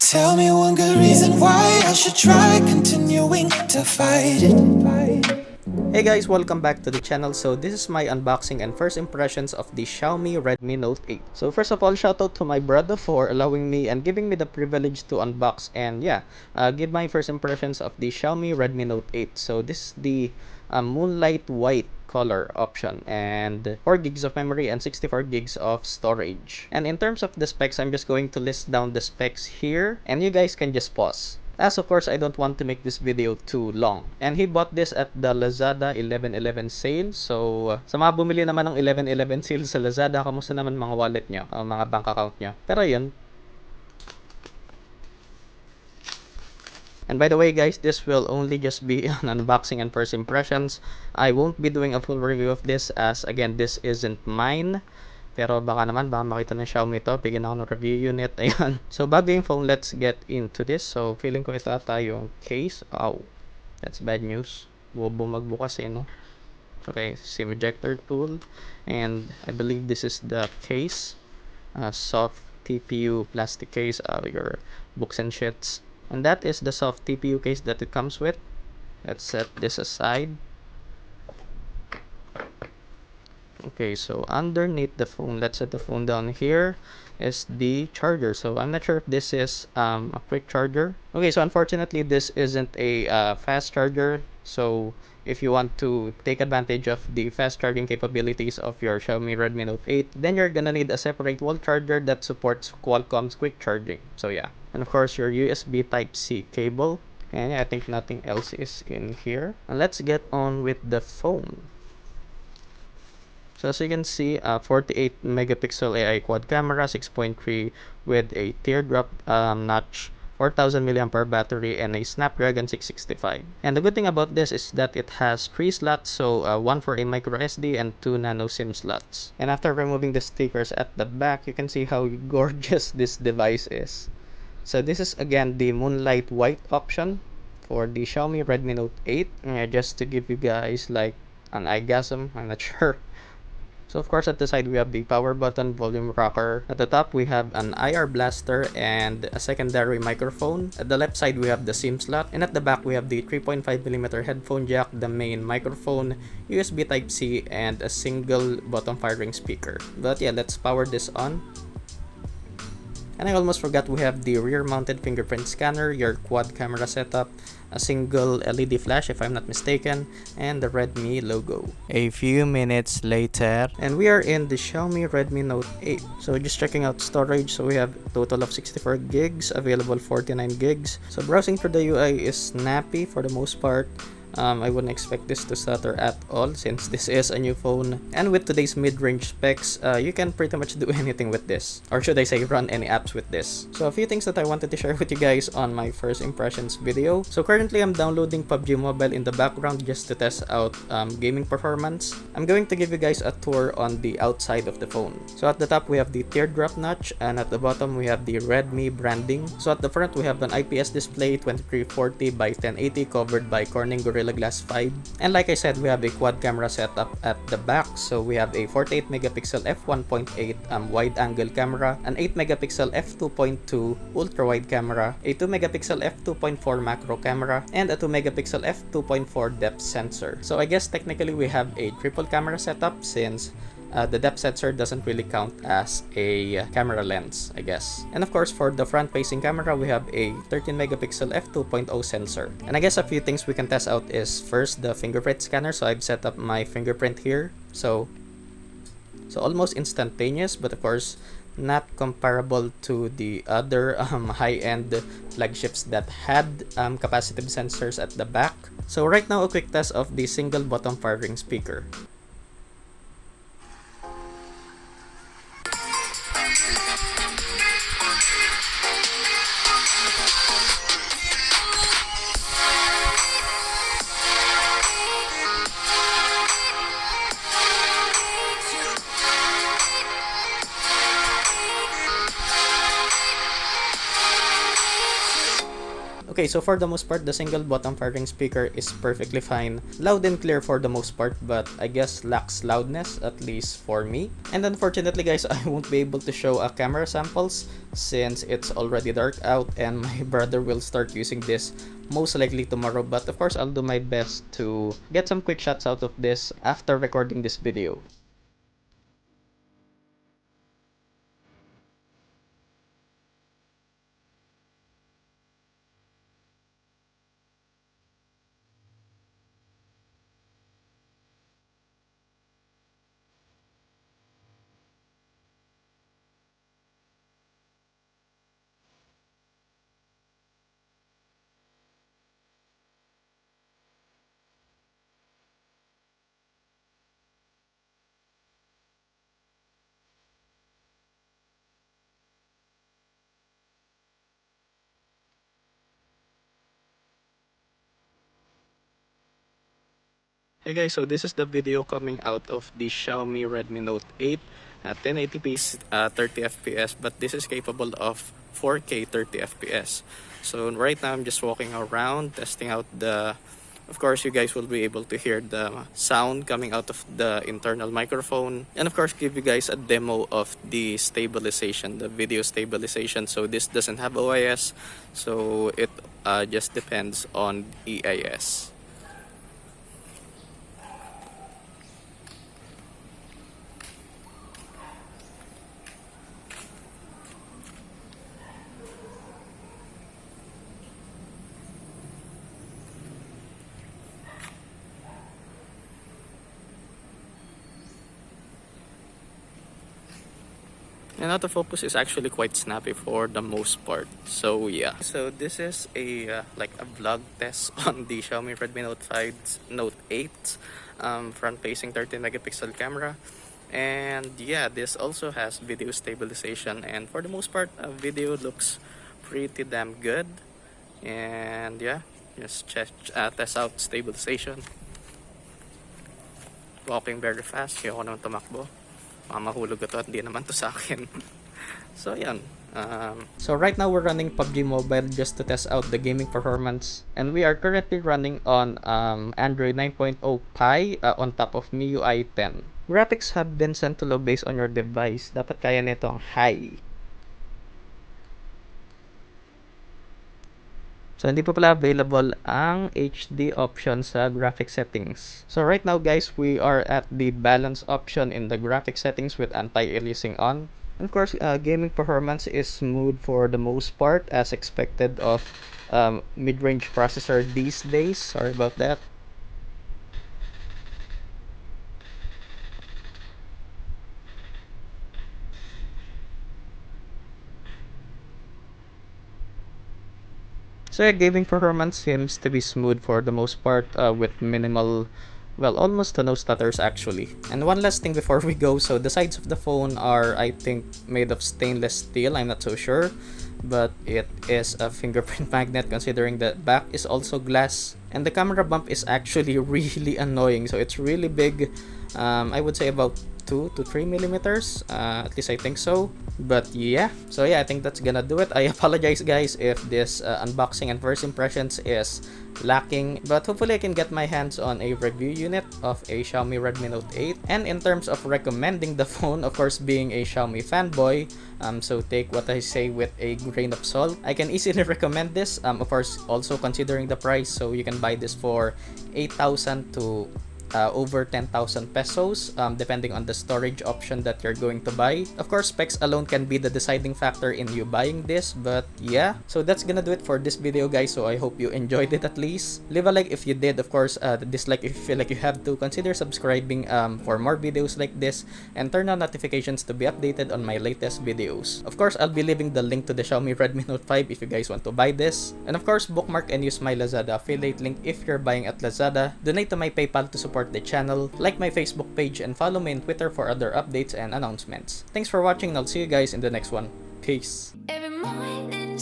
Tell me one good reason why I should try continuing to fight it. Hey guys, welcome back to the channel. So this is my unboxing and first impressions of the Xiaomi Redmi Note 8. So first of all, shout out to my brother for allowing me and giving me the privilege to unbox and give my first impressions of the Xiaomi Redmi Note 8. So this is the Moonlight White color option and 4 gigs of memory and 64 gigs of storage. And in terms of the specs, I'm just going to list down the specs here and you guys can just pause. As of course, I don't want to make this video too long. And he bought this at the Lazada 11/11 sale. So, sa mga bumili naman ng 11/11 sale sa Lazada, kamusta naman mga wallet nyo, mga bank account nyo? Pero yun. And by the way guys, this will only just be an unboxing and first impressions. I won't be doing a full review of this as again, this isn't mine. Pero baka makita ng Xiaomi to, bigyan ako ng review unit, ayun. So bago yung phone, let's get into this. So feeling ko ito ata yung case. Oh, that's bad news. Bobo magbukas no. Okay, SIM ejector tool. And I believe this is the case. Soft TPU plastic case, your books and shits. And that is the soft TPU case that it comes with. Let's set this aside. Okay, so underneath the phone, let's set the phone down here, is the charger. So I'm not sure if this is a quick charger. Okay, so unfortunately this isn't a fast charger. So if you want to take advantage of the fast charging capabilities of your Xiaomi Redmi Note 8, then you're gonna need a separate wall charger that supports Qualcomm's quick charging. So yeah, and of course your USB Type-C cable. And I think nothing else is in here. And let's get on with the phone. So as you can see, 48 megapixel AI quad camera, 6.3 with a teardrop notch, 4000 mAh battery, and a Snapdragon 665. And the good thing about this is that it has 3 slots, so one for a micro SD and 2 nano SIM slots. And after removing the stickers at the back, you can see how gorgeous this device is. So this is again the Moonlight White option for the Xiaomi Redmi Note 8. Just to give you guys like an eyegasm, I'm not sure. So of course at the side we have the power button, volume rocker. At the top we have an IR blaster and a secondary microphone. At the left side we have the SIM slot, and at the back we have the 3.5mm headphone jack, the main microphone, USB Type-C, and a single bottom firing speaker. But yeah, let's power this on. And I almost forgot, we have the rear mounted fingerprint scanner, your quad camera setup, a single LED flash if I'm not mistaken, and the Redmi logo. A few minutes later, and we are in the Xiaomi Redmi Note 8. So just checking out storage, so we have a total of 64 gigs, available 49 gigs. So browsing through the UI is snappy for the most part. I wouldn't expect this to stutter at all since this is a new phone. And with today's mid-range specs, you can pretty much do anything with this. Or should I say run any apps with this. So a few things that I wanted to share with you guys on my first impressions video. So currently I'm downloading PUBG Mobile in the background just to test out gaming performance. I'm going to give you guys a tour on the outside of the phone. So at the top we have the teardrop notch, and at the bottom we have the Redmi branding. So at the front we have an IPS display 2340 by 1080 covered by Corning Gorilla Glass 5, and like I said, we have a quad camera setup at the back. So we have a 48 megapixel f1.8 wide angle camera, an 8 megapixel f2.2 ultra wide camera, a 2 megapixel f2.4 macro camera, and a 2 megapixel f2.4 depth sensor. So I guess technically we have a triple camera setup since the depth sensor doesn't really count as a camera lens, I guess. And of course, for the front-facing camera, we have a 13 megapixel f2.0 sensor. And I guess a few things we can test out is first the fingerprint scanner. So I've set up my fingerprint here. So almost instantaneous, but of course not comparable to the other high-end flagships that had capacitive sensors at the back. So right now, a quick test of the single bottom firing speaker. Okay, so for the most part, the single bottom firing speaker is perfectly fine. Loud and clear for the most part, but I guess lacks loudness, at least for me. And unfortunately guys, I won't be able to show a camera samples since it's already dark out and my brother will start using this most likely tomorrow. But of course, I'll do my best to get some quick shots out of this after recording this video. Hey guys, so this is the video coming out of the Xiaomi Redmi Note 8 at 1080p 30 fps, but this is capable of 4K 30 fps. So right now I'm just walking around testing out of course you guys will be able to hear the sound coming out of the internal microphone, and of course give you guys a demo of the stabilization, the video stabilization. So this doesn't have OIS, so it just depends on EIS. And autofocus is actually quite snappy for the most part. So yeah. So this is a like a vlog test on the Xiaomi Redmi Note 5 Note 8 front-facing 13 megapixel camera. And yeah, this also has video stabilization, and for the most part, video looks pretty damn good. And yeah, just test out stabilization. Walking very fast, kaya ako naman tumakbo. Mahulog ito at di naman to sa akin. So yan. So right now we're running PUBG Mobile just to test out the gaming performance, and we are currently running on Android 9.0 Pie on top of MIUI 10. Graphics have been sent to low based on your device. Dapat kaya nito ang high. So, hindi pa pala available ang HD option sa graphic settings. So, right now guys, we are at the balance option in the graphic settings with anti-aliasing on. And of course, gaming performance is smooth for the most part, as expected of mid-range processor these days. Sorry about that. So yeah, gaming performance seems to be smooth for the most part, with minimal, well, almost to no stutters actually. And one last thing before we go, so the sides of the phone are, I think, made of stainless steel. I'm not so sure, but it is a fingerprint magnet considering the back is also glass. And the camera bump is actually really annoying, so it's really big. I would say about 2 to 3 millimeters, at least I think so. But yeah, so yeah, I think that's gonna do it. I apologize guys if this unboxing and first impressions is lacking, but hopefully I can get my hands on a review unit of a Xiaomi Redmi Note 8. And in terms of recommending the phone, of course, being a Xiaomi fanboy, so take what I say with a grain of salt. I can easily recommend this, of course, also considering the price. So you can buy this for 8,000 to over 10,000 pesos, depending on the storage option that you're going to buy. Of course, specs alone can be the deciding factor in you buying this, but yeah. So that's gonna do it for this video, guys. So I hope you enjoyed it at least. Leave a like if you did. Of course, dislike if you feel like you have to. Consider subscribing for more videos like this, and turn on notifications to be updated on my latest videos. Of course, I'll be leaving the link to the Xiaomi Redmi Note 5 if you guys want to buy this. And of course, bookmark and use my Lazada affiliate link if you're buying at Lazada. Donate to my PayPal to support the channel, like my Facebook page, and follow me on Twitter for other updates and announcements. Thanks for watching, and I'll see you guys in the next one. Peace. Every morning,